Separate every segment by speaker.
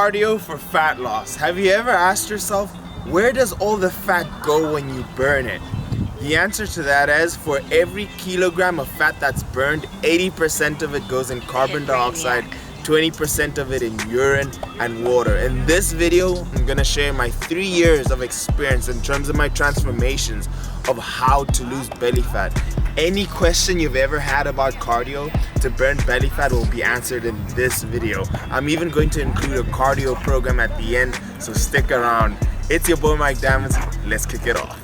Speaker 1: Cardio for fat loss. Have you ever asked yourself, where does all the fat go when you burn it? The answer to that is, for every kilogram of fat that's burned, 80% of it goes in carbon dioxide, 20% of it in urine and water. In this video, I'm gonna share my 3 years of experience in terms of my transformations of how to lose belly fat. Any question you've ever had about cardio to burn belly fat will be answered in this video. I'm even going to include a cardio program at the end, so stick around. It's your boy Mike Diamonds, let's kick it off.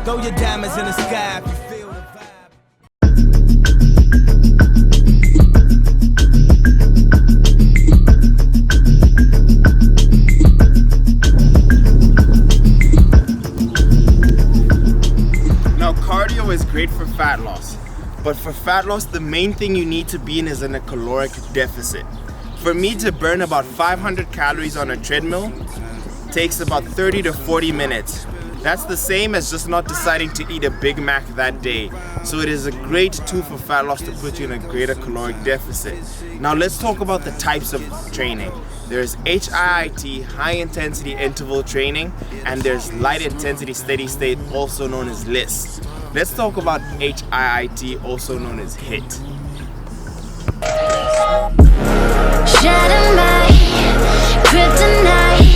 Speaker 2: Throw your diamonds in the sky if you feel the vibe.
Speaker 1: Now, cardio is great for fat loss, but for fat loss, the main thing you need to be in is in a caloric deficit. For me to burn about 500 calories on a treadmill takes about 30 to 40 minutes. That's the same as just not deciding to eat a Big Mac that day. So it is a great tool for fat loss to put you in a greater caloric deficit. Now let's talk about the types of training. There's HIIT, high intensity interval training, and there's light intensity steady state, also known as LIST. Let's talk about HIIT, also known as HIIT.
Speaker 3: Shatter my kryptonite,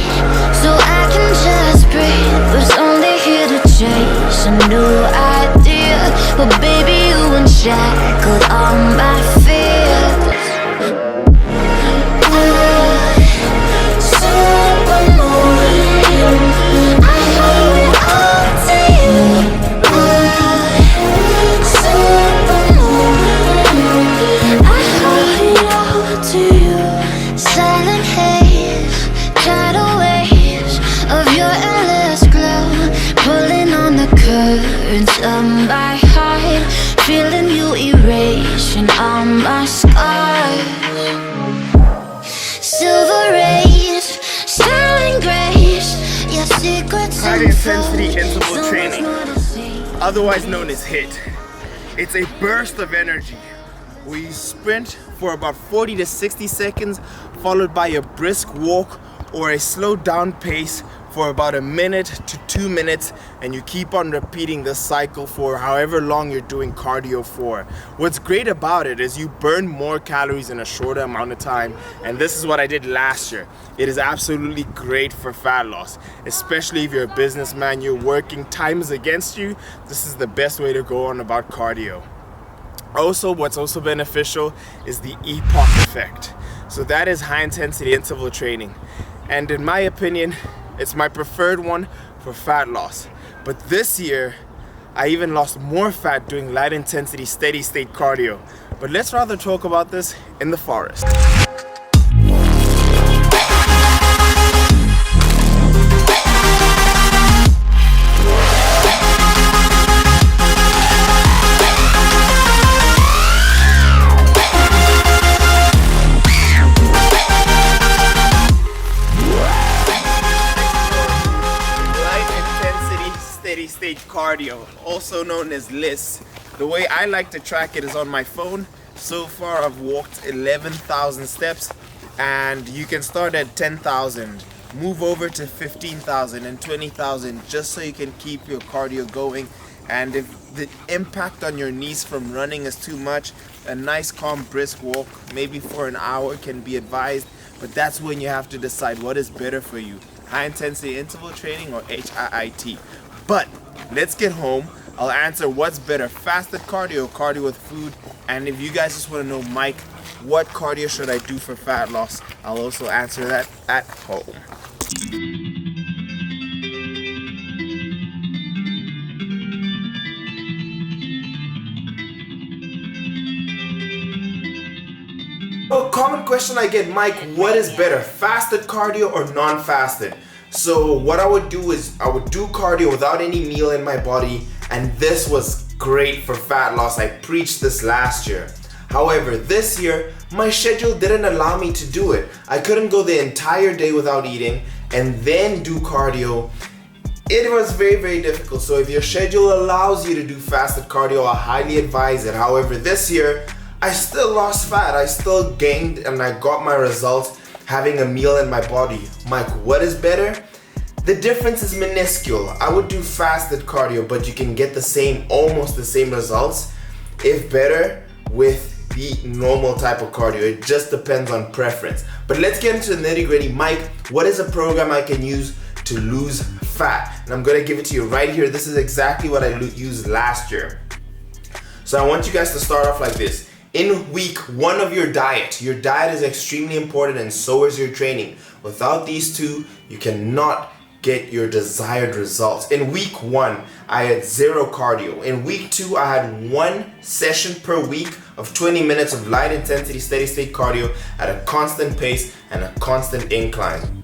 Speaker 3: so I can just breathe. Was only here to chase a new idea, but baby you unshackled all my fears. Supermoon, I owe it all to you. Supermoon, I owe it all to you. Silent haze, tidal waves of your endless glow, pulling on the currents of my heart, feeling you erasing all my scars. Silver rays, sterling grace, your secrets
Speaker 1: High intensity interval training, otherwise known as HIIT. It's a burst of energy where you sprint for about 40 to 60 seconds, followed by a brisk walk or a slowed down pace for about a minute to 2 minutes, and you keep on repeating this cycle for however long you're doing cardio for. What's great about it is you burn more calories in a shorter amount of time, and this is what I did last year. It is absolutely great for fat loss, especially if you're a businessman, you're working, time is against you. This is the best way to go on about cardio. Also, what's also beneficial is the epoch effect. So that is high intensity interval training. And in my opinion, it's my preferred one for fat loss. But this year, I even lost more fat doing light intensity steady state cardio. But let's rather talk about this in the forest. State cardio, also known as LIST. The way I like to track it is on my phone. So far I've walked 11,000 steps, and you can start at 10,000, move over to 15,000 and 20,000 just so you can keep your cardio going. And if the impact on your knees from running is too much, a nice calm brisk walk maybe for an hour can be advised, but that's when you have to decide what is better for you, high intensity interval training or HIIT. But let's get home. I'll answer what's better, fasted cardio or cardio with food. And if you guys just want to know, Mike, what cardio should I do for fat loss, I'll also answer that at home. A common question I get, Mike, what is better, fasted cardio or non-fasted? So what I would do is I would do cardio without any meal in my body, and this was great for fat loss. I preached this last year. However, this year my schedule didn't allow me to do it. I couldn't go the entire day without eating and then do cardio It was very difficult. So if your schedule allows you to do fasted cardio, I highly advise it. However, this year, I still lost fat. I still gained and I got my results having a meal in my body. Mike, what is better? The difference is minuscule. I would do fasted cardio, but you can get almost the same results, if better, with the normal type of cardio. It just depends on preference. But let's get into the nitty-gritty. Mike, what is a program I can use to lose fat? And I'm gonna give it to you right here. This is exactly what I used last year. So I want you guys to start off like this. In week 1 of your diet is extremely important, and so is your training. Without these two, you cannot get your desired results. In week 1, I had 0 cardio. In week 2, I had 1 session per week of 20 minutes of light intensity steady state cardio at a constant pace and a constant incline.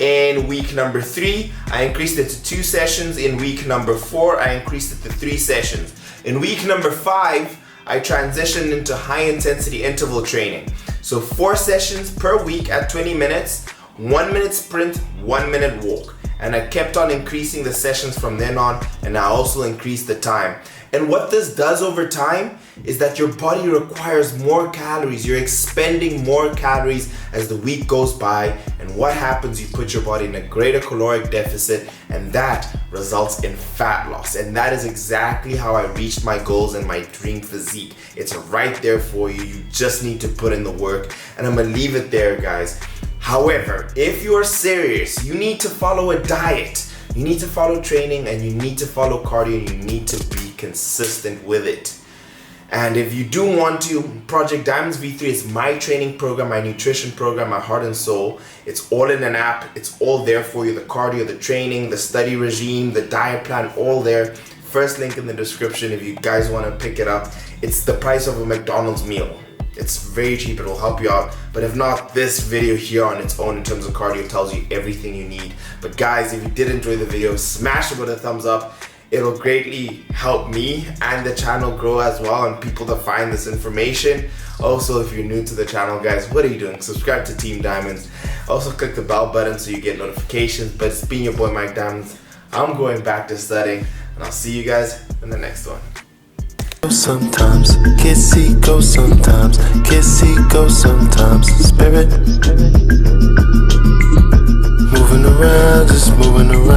Speaker 1: In week number 3, I increased it to 2 sessions. In week number 4, I increased it to 3 sessions. In week number 5, I transitioned into high intensity interval training. So 4 sessions per week at 20 minutes, 1 minute sprint, 1 minute walk. And I kept on increasing the sessions from then on, and I also increased the time. And what this does over time is that your body requires more calories. You're expending more calories as the week goes by, and what happens? You put your body in a greater caloric deficit, and that results in fat loss. And that is exactly how I reached my goals and my dream physique. It's right there for you. You just need to put in the work, and I'm gonna leave it there, guys. However, if you're serious, you need to follow a diet. You need to follow training, and you need to follow cardio, and you need to be consistent with it. And if you do want to, Project Diamonds V3 is my training program, my nutrition program, my heart and soul. It's all in an app. It's all there for you. The cardio, the training, the study regime, the diet plan, all there. First link in the description if you guys want to pick it up. It's the price of a McDonald's meal. It's very cheap, it will help you out. But if not, this video here on its own in terms of cardio tells you everything you need. But guys, if you did enjoy the video, smash it with a thumbs up. It'll greatly help me and the channel grow as well, and people to find this information. Also, if you're new to the channel, guys, what are you doing? Subscribe to Team Diamonds. Also click the bell button so you get notifications. But it's been your boy Mike Diamonds. I'm going back to studying, and I'll see you guys in the next one.
Speaker 4: Sometimes, kissy go sometimes, kissy go sometimes, spirit moving around, just moving around.